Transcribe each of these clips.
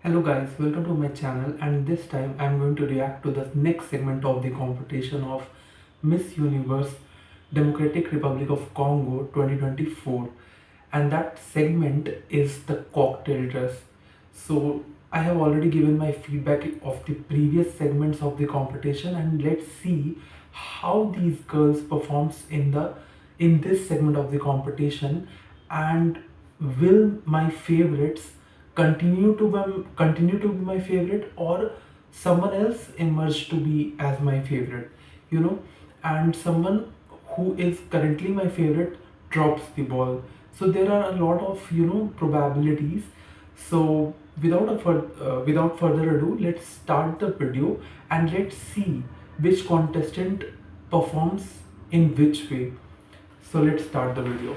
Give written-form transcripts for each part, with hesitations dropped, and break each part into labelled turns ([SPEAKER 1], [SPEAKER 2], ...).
[SPEAKER 1] Hello guys, welcome to my channel, and this time I'm going to react to the next segment of the competition of Miss Universe Democratic Republic of Congo 2024, and that segment is the cocktail dress. So I have already given my feedback of the previous segments of the competition, and let's see how these girls performs in this segment of the competition, and will my favorites continue to be my favorite, or someone else emerge to be as my favorite, you know and someone who is currently my favorite drops the ball. So there are a lot of probabilities. So without further ado, let's start the video and let's see which contestant performs in which way. So let's start the video.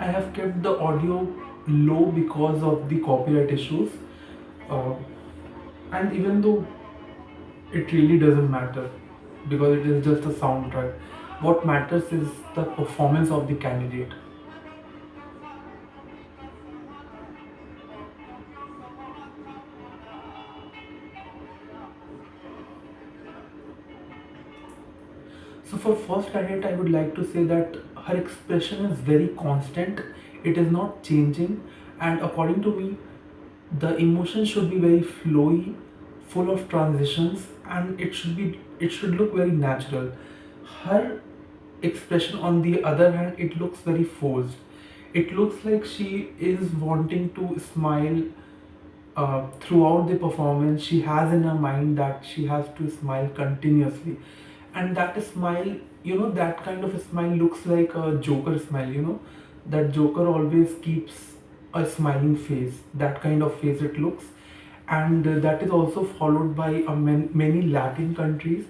[SPEAKER 1] I have kept the audio low because of the copyright issues. Uh, and even though it really doesn't matter because it is just a soundtrack, what matters is the performance of the candidate. So for first candidate, I would like to say that her expression is very constant. It is not changing, and according to me, the emotion should be very flowy, full of transitions, and it should look very natural. Her expression, on the other hand, it looks very forced. It looks like she is wanting to smile throughout the performance. She has in her mind that she has to smile continuously, and that smile, that kind of a smile looks like a Joker smile. That Joker always keeps a smiling face. That kind of face it looks, and that is also followed by many Latin countries,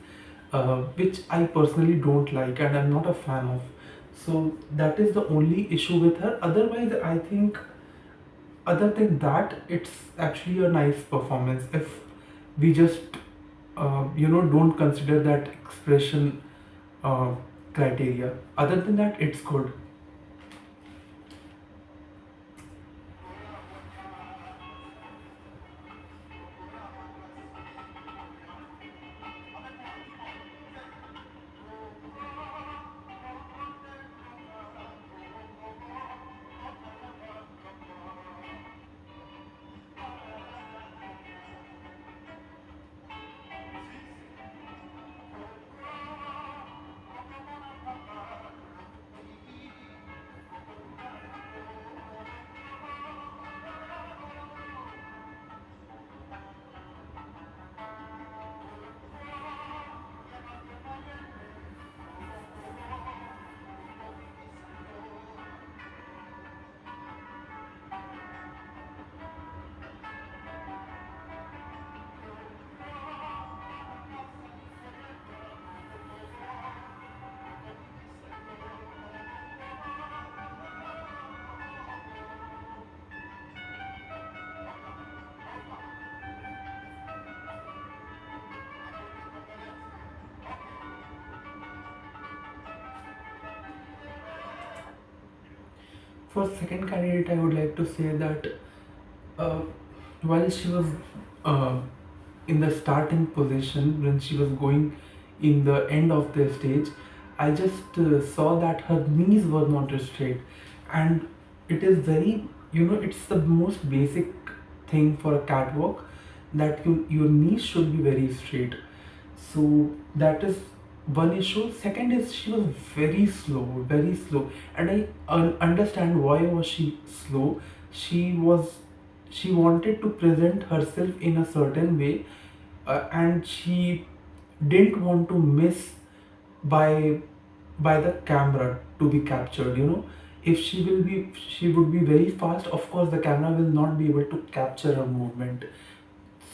[SPEAKER 1] which I personally don't like and I'm not a fan of. So that is the only issue with her. Otherwise, I think, other than that, it's actually a nice performance. If we just don't consider that expression uh, criteria, other than that, it's good. For second candidate, I would like to say that uh, while she was uh, in the starting position, when she was going in the end of the stage, I just saw that her knees were not straight, and it is very, it's the most basic thing for a catwalk, that your knees should be very straight. So that is one issue. Second is she was very slow, and I understand why was she slow. She was she wanted to present herself in a certain way, and she didn't want to miss by the camera to be captured, you know. If she would be very fast, of course the camera will not be able to capture her movement.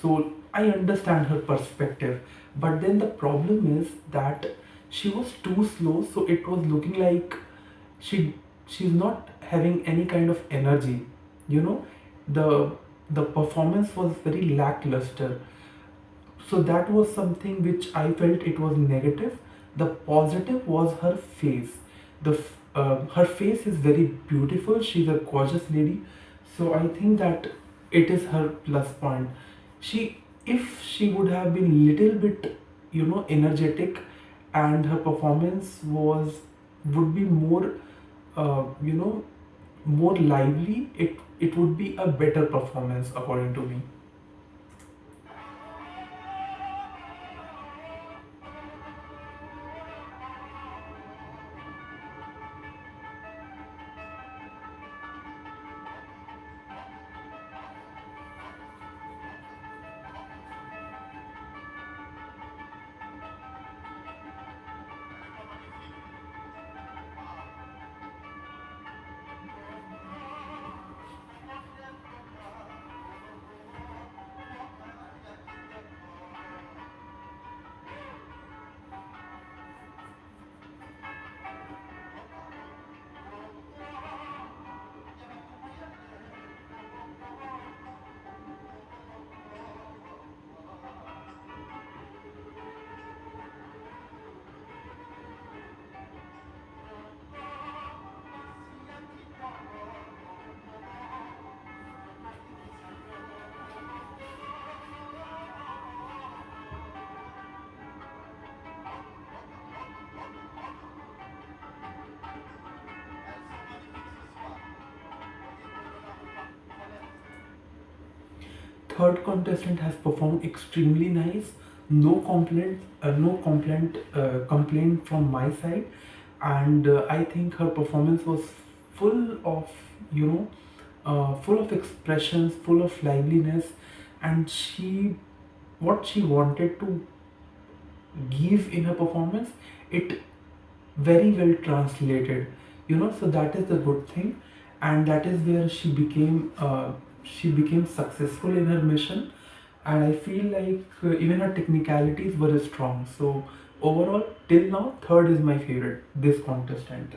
[SPEAKER 1] So I understand her perspective, but then the problem is that she was too slow, so it was looking like she she's not having any kind of energy, you know. The performance was very lackluster. So that was something which I felt it was negative. The positive was her face. Her face is very beautiful. She's a gorgeous lady. So I think that it is her plus point. She, if she would have been little bit, you know, energetic, and her performance would be more, you know, more lively. It would be a better performance according to me. Third contestant has performed extremely nice. No complaint, complaint from my side, and I think her performance was full of, you know, full of expressions, full of liveliness, and what she wanted to give in her performance, it very well translated, you know. So that is the good thing, and that is where she became successful in her mission. And I feel like even her technicalities were strong. So overall, till now, third is my favorite, this contestant.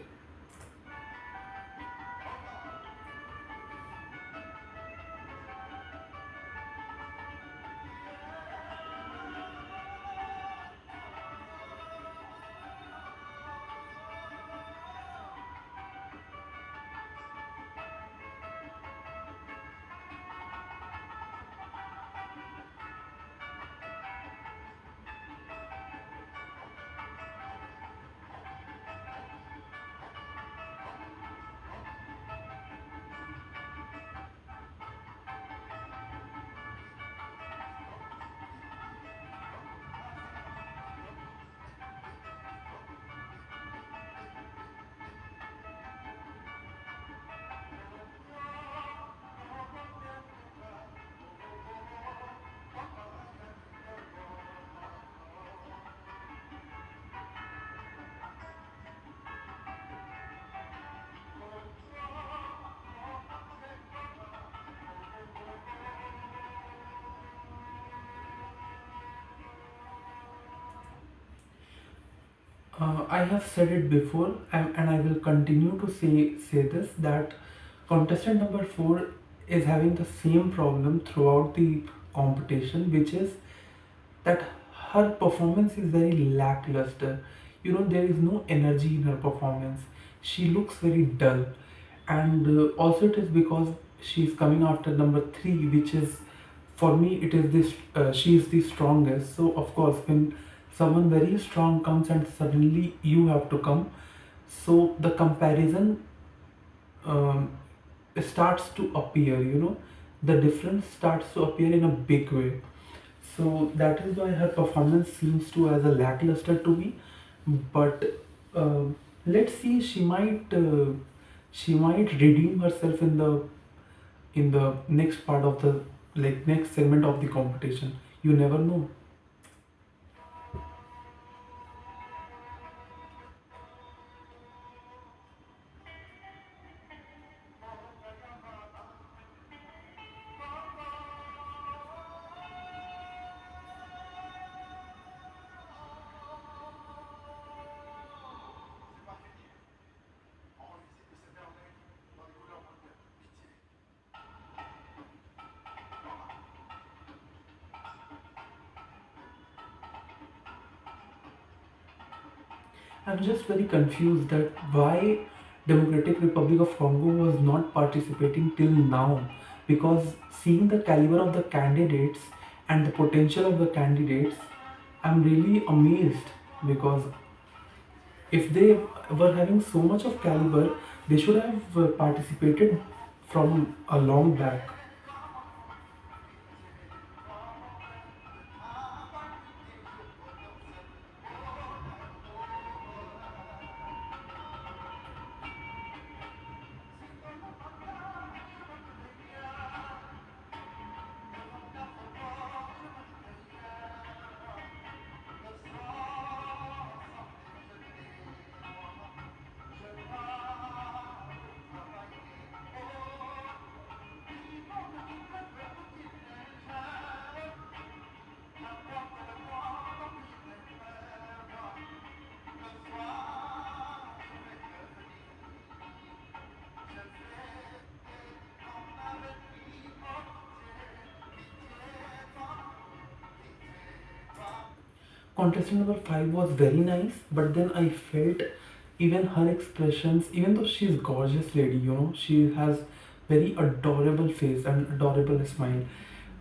[SPEAKER 1] I have said it before, and I will continue to say this, that contestant number four is having the same problem throughout the competition, which is that her performance is very lackluster. You know, there is no energy in her performance. She looks very dull, and also it is because she is coming after number three, which is, for me, it is this. She is the strongest. So of course, when someone very strong comes and suddenly you have to come, so the comparison um, starts to appear. You know, the difference starts to appear in a big way. So that is why her performance seems to as a lackluster to me. But uh, let's see, she might redeem herself in the next part of the, like, next segment of the competition. You never know. I'm just very confused that why Democratic Republic of Congo was not participating till now, because seeing the caliber of the candidates and the potential of the candidates, I'm really amazed, because if they were having so much of caliber, they should have participated from a long back. Contestant number 5 was very nice, but then I felt even her expressions, even though she's gorgeous lady, she has very adorable face and adorable smile.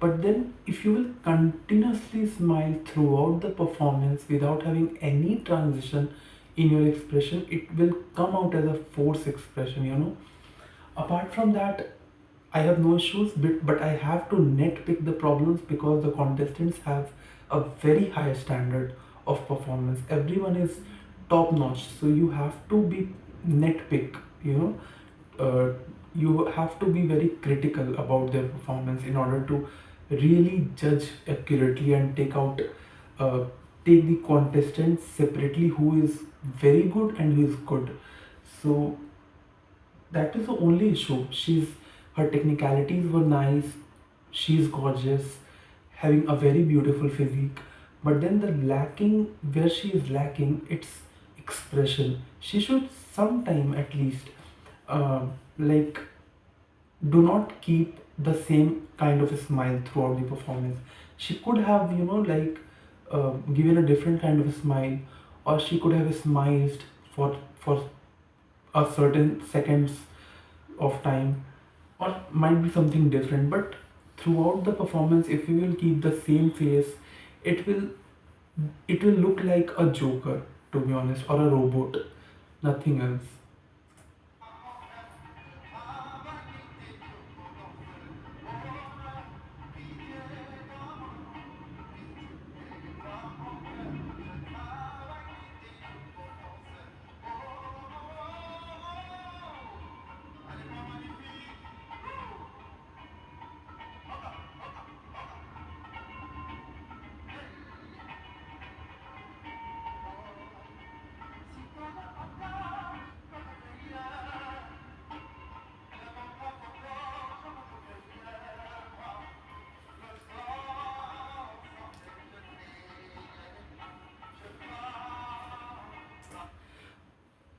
[SPEAKER 1] But then if you will continuously smile throughout the performance without having any transition in your expression, it will come out as a forced expression. Apart from that, I have no issues, but I have to nitpick the problems because the contestants have a very high standard of performance. Everyone is top notch, so you have to be nitpick, uh, you have to be very critical about their performance in order to really judge accurately and uh, take the contestants separately who is very good and who is good. So that is the only issue. Her technicalities were nice. She's gorgeous, having a very beautiful physique. But then the lacking, where she is lacking, it's expression. She should sometime at least, like, do not keep the same kind of a smile throughout the performance. She could have, like, given a different kind of a smile, or she could have smiled for a certain seconds of time, or might be something different. But throughout the performance, if you will keep the same face, it will it will look like a joker, to be honest, or a robot, nothing else.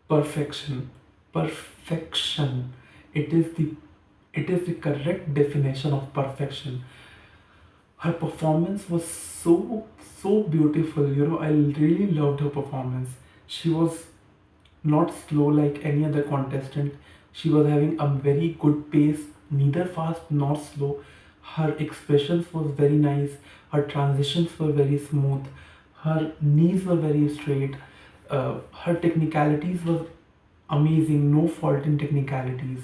[SPEAKER 1] Perfection. Perfection. it is the it is the correct definition of perfection. Her performance was so beautiful. I really loved her performance. She was not slow like any other contestant. She was having a very good pace, neither fast nor slow. Her expressions was very nice. Her transitions were very smooth. Her knees were very straight. Her technicalities were amazing, no fault in technicalities.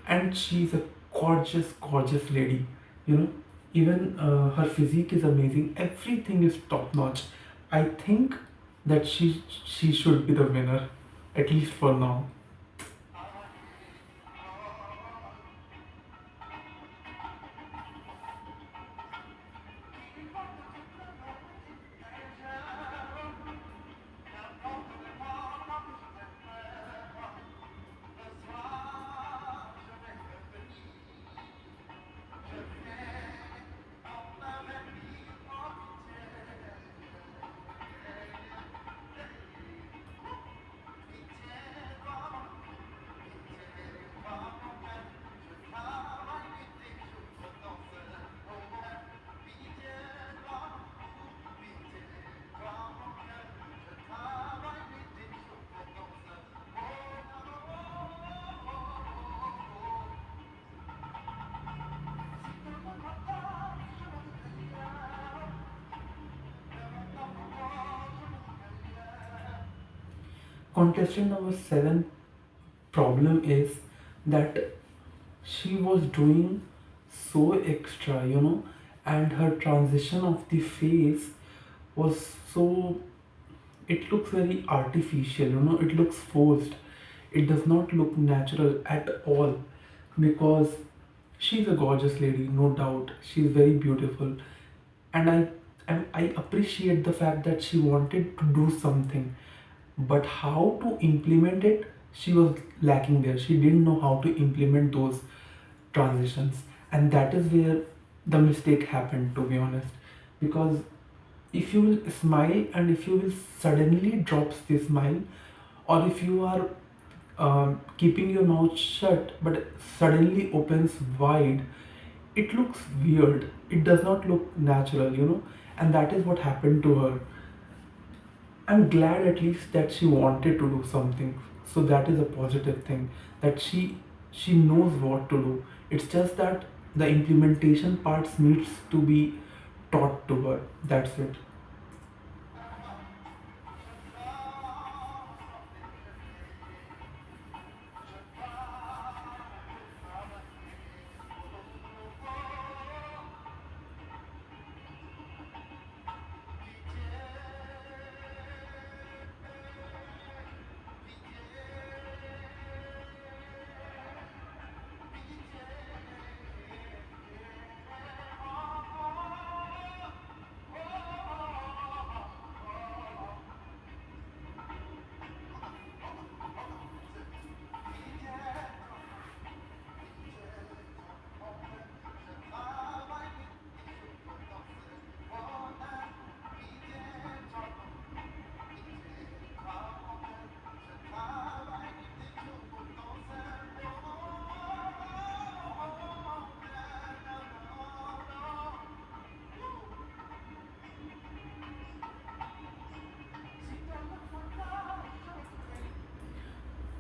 [SPEAKER 1] And she's a gorgeous lady. you know Even her physique is amazing. Everything is top notch. I think that she should be the winner, at least for now. Contestant number 7 problem is that she was doing so extra, and her transition of the face was so, it looks very artificial, it looks forced. It does not look natural at all, because she's a gorgeous lady, no doubt. She's very beautiful, and I appreciate the fact that she wanted to do something, but how to implement it, she was lacking there. She didn't know how to implement those transitions, and that is where the mistake happened, to be honest. Because if you will smile and if you will suddenly drops the smile, or if you are keeping your mouth shut but suddenly opens wide, it looks weird. It does not look natural, and that is what happened to her. I'm glad at least that she wanted to do something. So that is a positive thing, that she knows what to do. It's just that the implementation parts needs to be taught to her. That's it.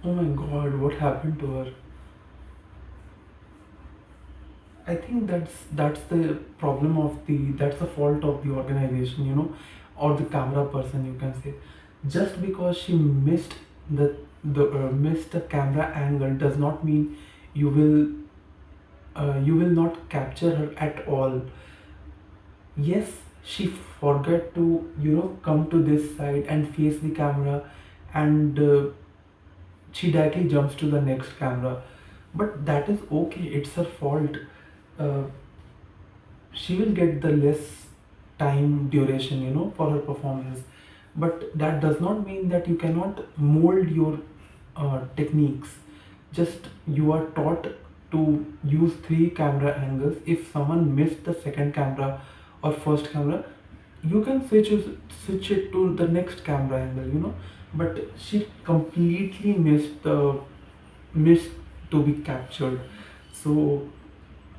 [SPEAKER 1] Oh my god, what happened to her? I think that's the problem of the that's the fault of the organization, or the camera person, you can say. Just because she missed the camera angle does not mean you will not capture her at all. Yes, she forgot to come to this side and face the camera, and she directly jumps to the next camera. But that is okay. It's her fault. Uh, she will get the less time duration, for her performance. But that does not mean that you cannot mold your techniques. Just you are taught to use three camera angles. If someone missed the second camera or first camera, you can switch it to the next camera angle, but she completely missed to be captured. So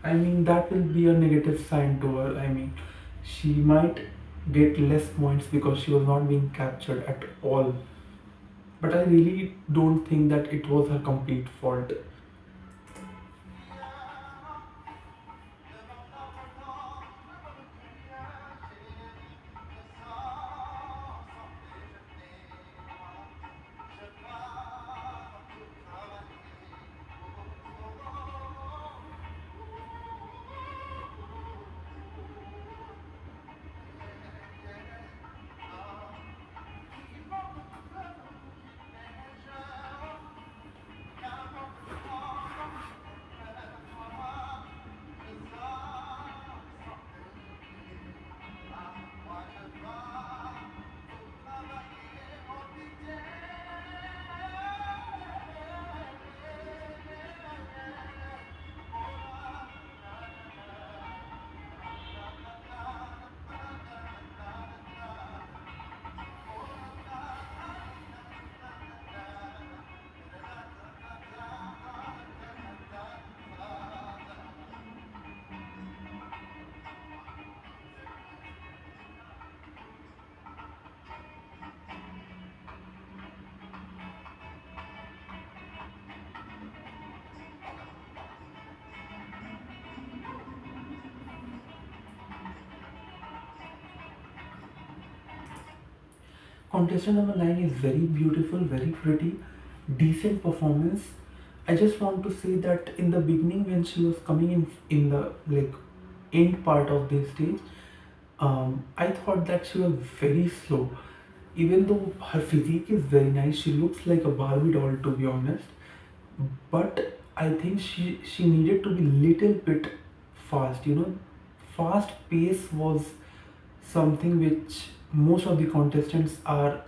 [SPEAKER 1] I mean, that will be a negative sign to her. I mean, she might get less points because she was not being captured at all. But I really don't think that it was her complete fault. Contestant number 9 is very beautiful, very pretty, decent performance. I just want to say that in the beginning, when she was coming in the like end part of the stage, I thought that she was very slow. Even though her physique is very nice, she looks like a Barbie doll, to be honest. But I think she needed to be little bit fast. Fast pace was something which most of the contestants are.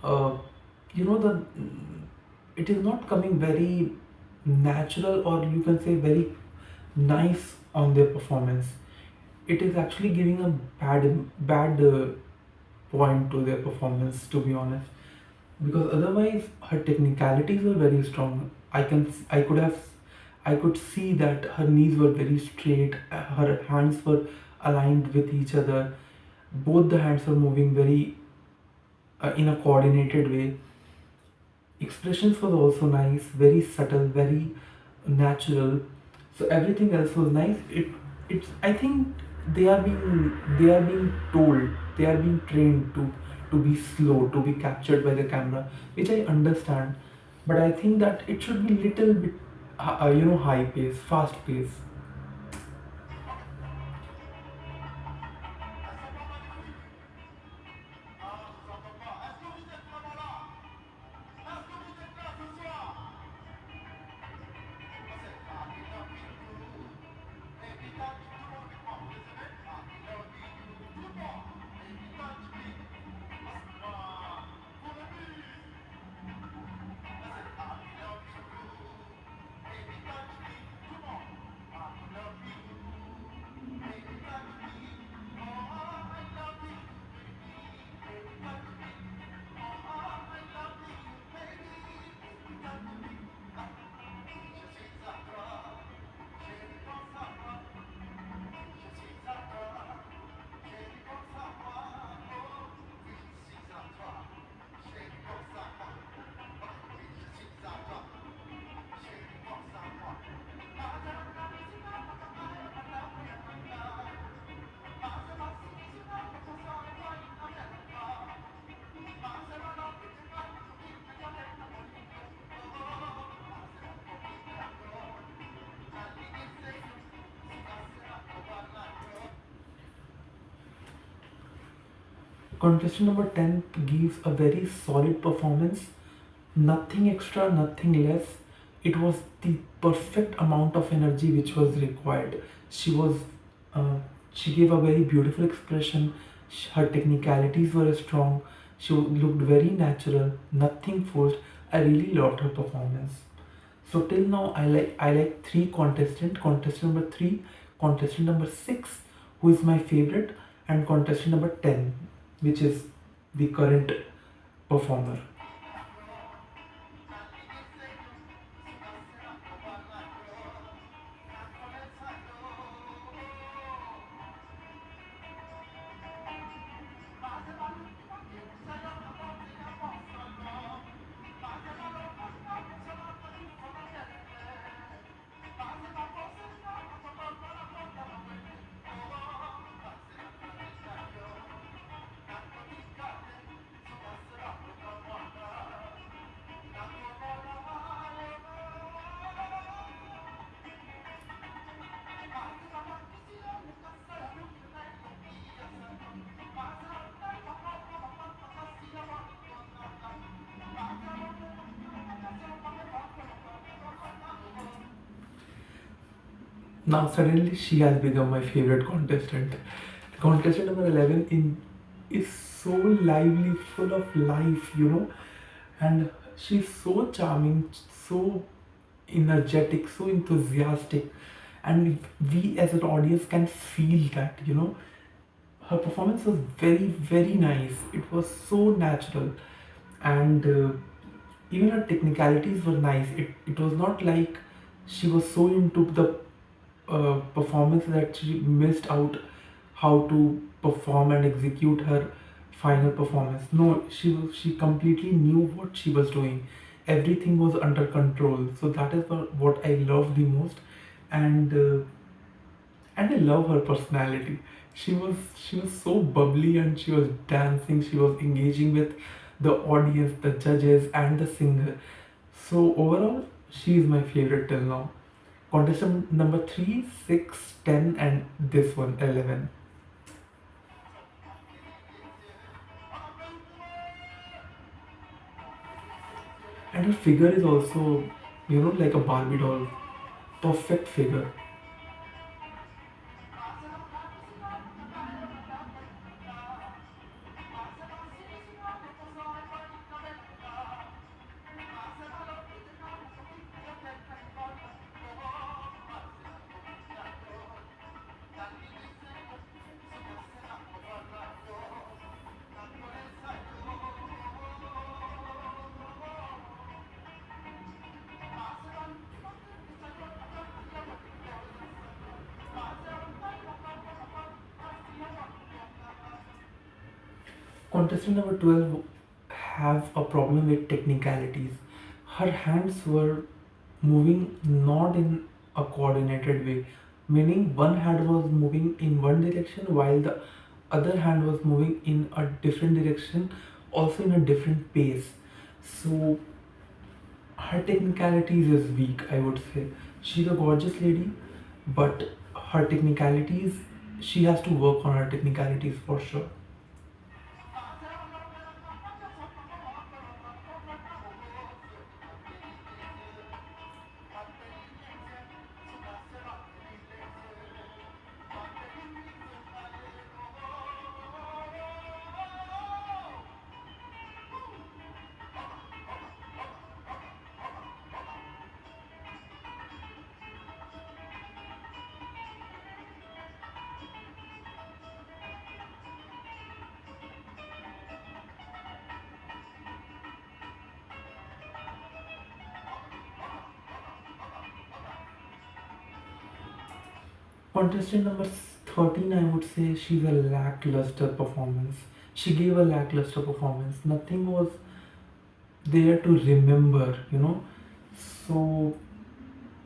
[SPEAKER 1] Uh, the it is not coming very natural, or you can say very nice on their performance. It is actually giving a bad point to their performance, to be honest, because otherwise her technicalities were very strong. I could see that her knees were very straight, her hands were aligned with each other, both the hands were moving very in a coordinated way. Expressions were also nice, very subtle, very natural. So everything else was nice. It's I think they are being told, they are being trained to be slow, to be captured by the camera, which I understand. But I think that it should be little bit high pace, fast pace. Contestant number 10 gives a very solid performance. Nothing extra, nothing less. It was the perfect amount of energy which was required. She was, uh, she gave a very beautiful expression. Her technicalities were strong. She looked very natural, nothing forced. I really loved her performance. So till now, I like three contestant. Contestant number three, contestant number six, who is my favorite, and contestant number 10, which is the current performer. Now suddenly she has become my favorite contestant. Contestant number 11 is so lively, full of life, and she's so charming, so energetic, so enthusiastic, and we as an audience can feel that. Her performance was very, very nice. It was so natural, and even her technicalities were nice. It was not like she was so into the performance that she missed out how to perform and execute her final performance. No, she completely knew what she was doing. Everything was under control. So that is what I love the most, and I love her personality. She was so bubbly, and she was dancing, she was engaging with the audience, the judges, and the singer. So overall, she is my favorite till now. Contestant number 3, 6, 10, and this one, 11. And her figure is also, like a Barbie doll. Perfect figure. Contestant number 12 have a problem with technicalities. Her hands were moving not in a coordinated way, meaning one hand was moving in one direction while the other hand was moving in a different direction, also in a different pace. So her technicalities is weak, I would say. She's a gorgeous lady, but her technicalities, she has to work on her technicalities for sure. Contestant number 13, I would say she's a lackluster performance. She gave a lackluster performance. Nothing was there to remember. So,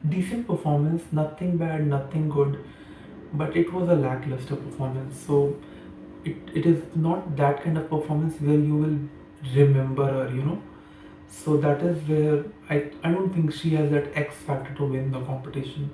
[SPEAKER 1] decent performance, nothing bad, nothing good, but it was a lackluster performance. So, it is not that kind of performance where you will remember her. So, that is where I don't think she has that X factor to win the competition.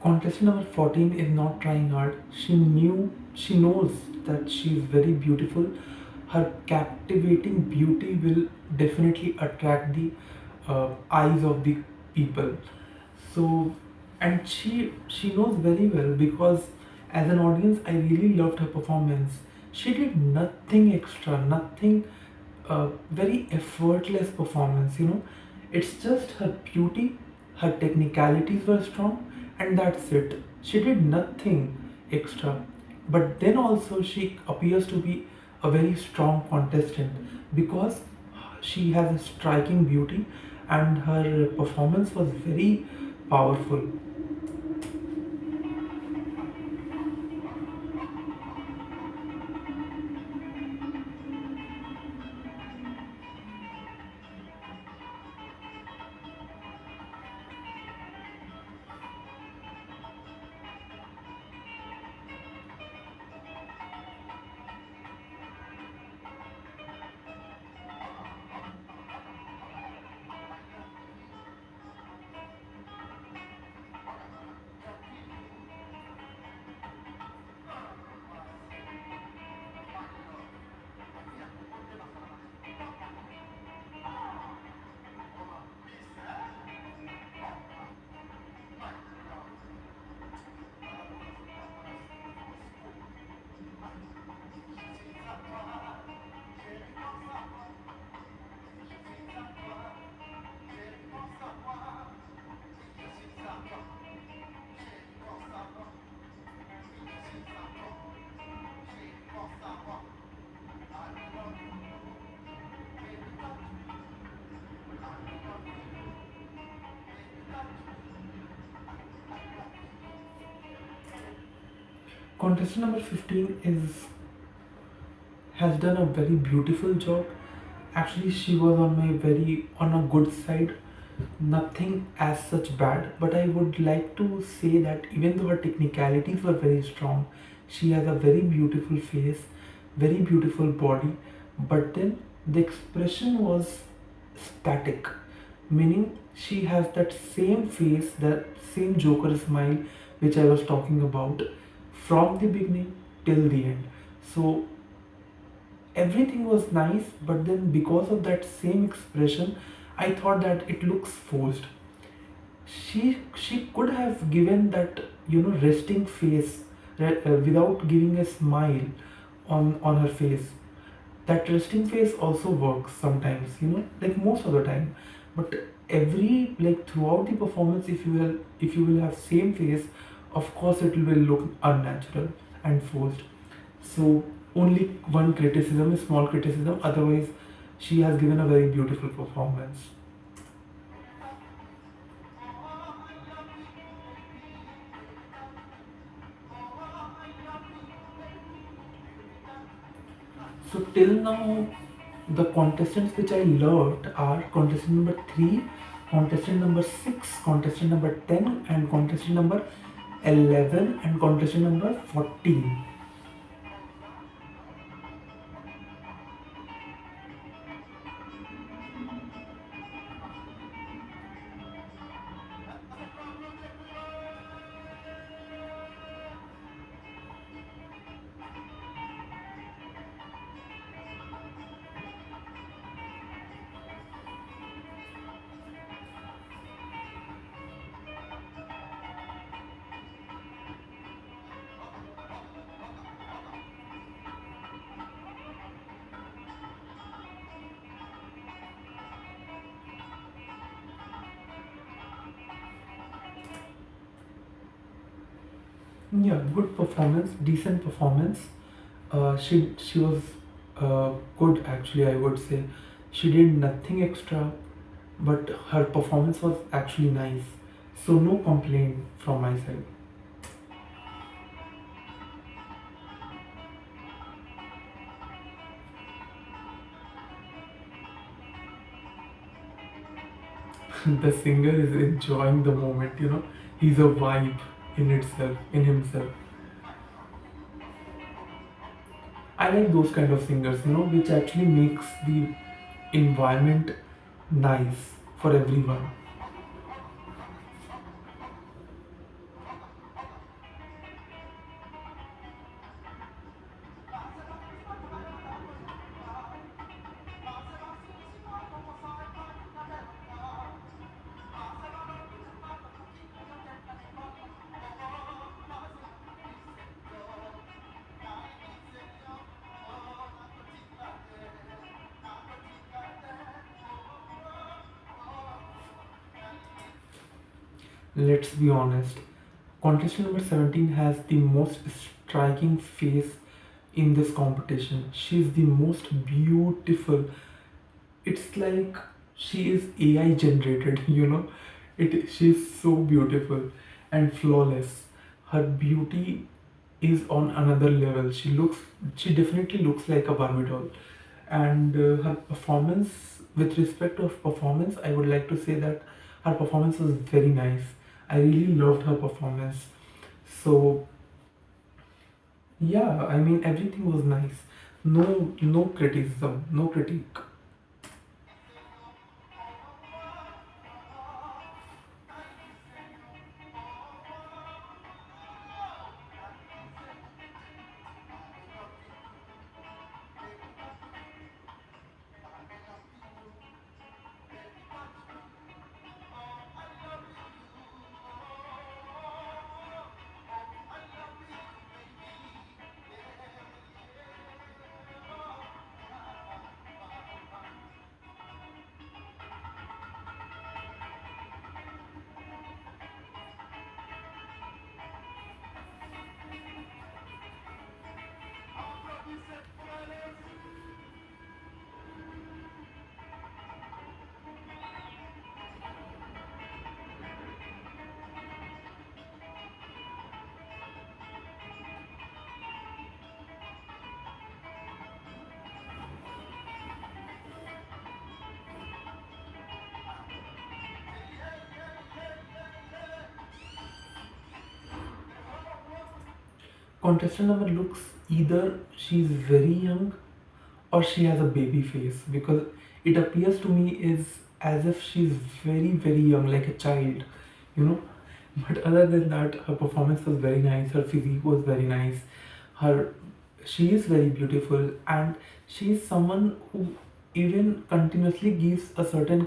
[SPEAKER 1] Contestant number 14 is not trying hard. She knows that she is very beautiful. Her captivating beauty will definitely attract the eyes of the people. So, and she knows very well, because as an audience, I really loved her performance. She did nothing extra, nothing, very effortless performance. It's just her beauty, her technicalities were strong, and that's it. She did nothing extra. But then also, she appears to be a very strong contestant, because she has a striking beauty and her performance was very powerful. Contestant number 15 is has done a very beautiful job. Actually, she was on my very on a good side, nothing as such bad. But I would like to say that even though her technicalities were very strong, she has a very beautiful face, very beautiful body, but then the expression was static, meaning she has that same face, that same Joker smile which I was talking about from the beginning till the end. So everything was nice, but then because of that same expression, I thought that it looks forced. She could have given that, resting face, without giving a smile on her face. That resting face also works sometimes, like most of the time. But every, like, throughout the performance, if you will have same face, of course it will look unnatural and forced. So only one criticism, a small criticism, otherwise she has given a very beautiful performance. So till now, the contestants which I loved are contestant number 3, contestant number 6, contestant number 10, and contestant number 11, and contestant number 14. Yeah, good performance, decent performance. She was good, actually. I would say she did nothing extra, but her performance was actually nice. So no complaint from my side. The singer is enjoying the moment. He's a vibe in itself, in himself. I like those kind of singers, which actually makes the environment nice for everyone. Let's be honest. Contestant number 17 has the most striking face in this competition. She's the most beautiful. It's like she is AI generated, she's so beautiful and flawless. Her beauty is on another level. She definitely looks like a Barbie doll. And her performance, with respect of performance, I would like to say that her performance was very nice. I really loved her performance. So yeah, I mean, everything was nice. No criticism, no critique. contestant number looks either she's very young or she has a baby face, because it appears to me is as if she's very very young, like a child, you know. But other than that, her performance was very nice, her physique was very nice, her she is very beautiful, and she is someone who even continuously gives a certain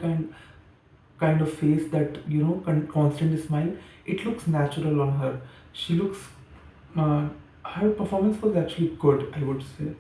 [SPEAKER 1] kind of face that, you know, constant smile. It looks natural on her. She looks uh, her performance was actually good, I would say.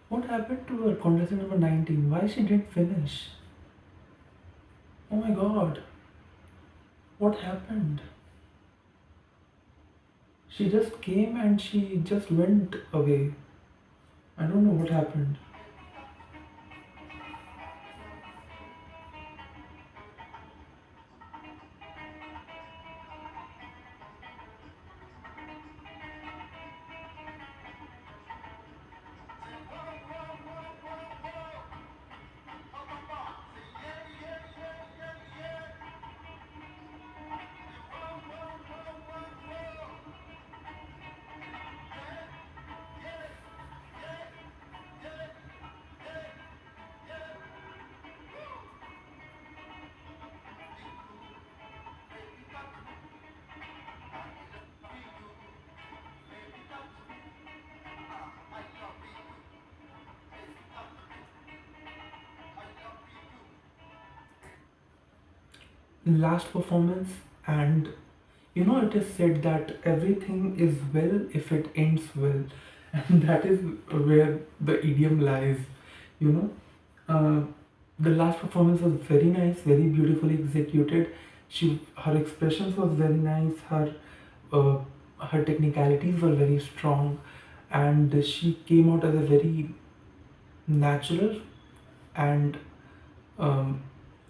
[SPEAKER 1] What happened to her, contestant number 19? Why she didn't finish? Oh my god, what happened? She just came and she just went away. I don't know what happened. Last performance, and you know, it is said that everything is well if it ends well, and that is where the idiom lies, you know. uh, the last performance was very nice, very beautifully executed. Her expressions was very nice, uh, her technicalities were very strong, and she came out as a very natural and um,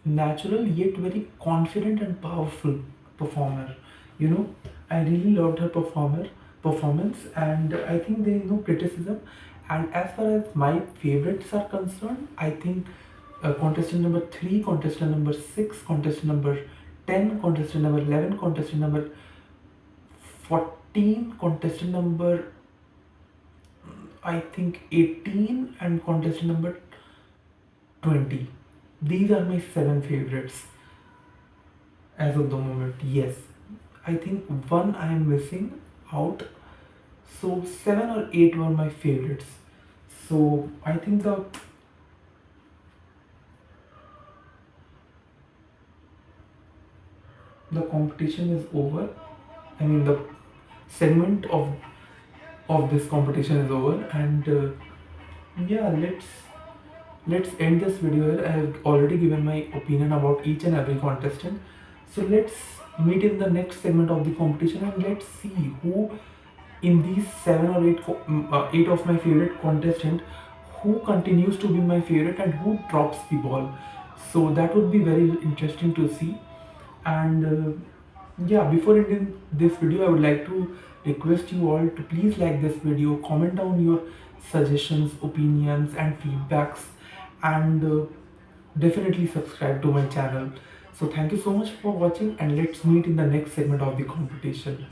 [SPEAKER 1] natural yet very confident and powerful performer. You know, I really loved her performance, and I think there is no criticism. And as far as my favorites are concerned, I think contestant number 3, contestant number 6, contestant number 10, contestant number 11, contestant number 14, contestant number I think 18, and contestant number 20. These are my 7 favorites as of the moment. Yes, I think one I am missing out. So 7 or 8 were my favorites. So I think the competition is over. I mean, the segment of this competition is over, and yeah, let's end this video here. I have already given my opinion about each and every contestant. So let's meet in the next segment of the competition, and let's see who in these 8 of my favorite contestant, who continues to be my favorite and who drops the ball. So that would be very interesting to see. And yeah, before ending this video, I would like to request you all to please like this video, comment down your suggestions, opinions and feedbacks, and definitely subscribe to my channel. So thank you so much for watching, and let's meet in the next segment of the competition.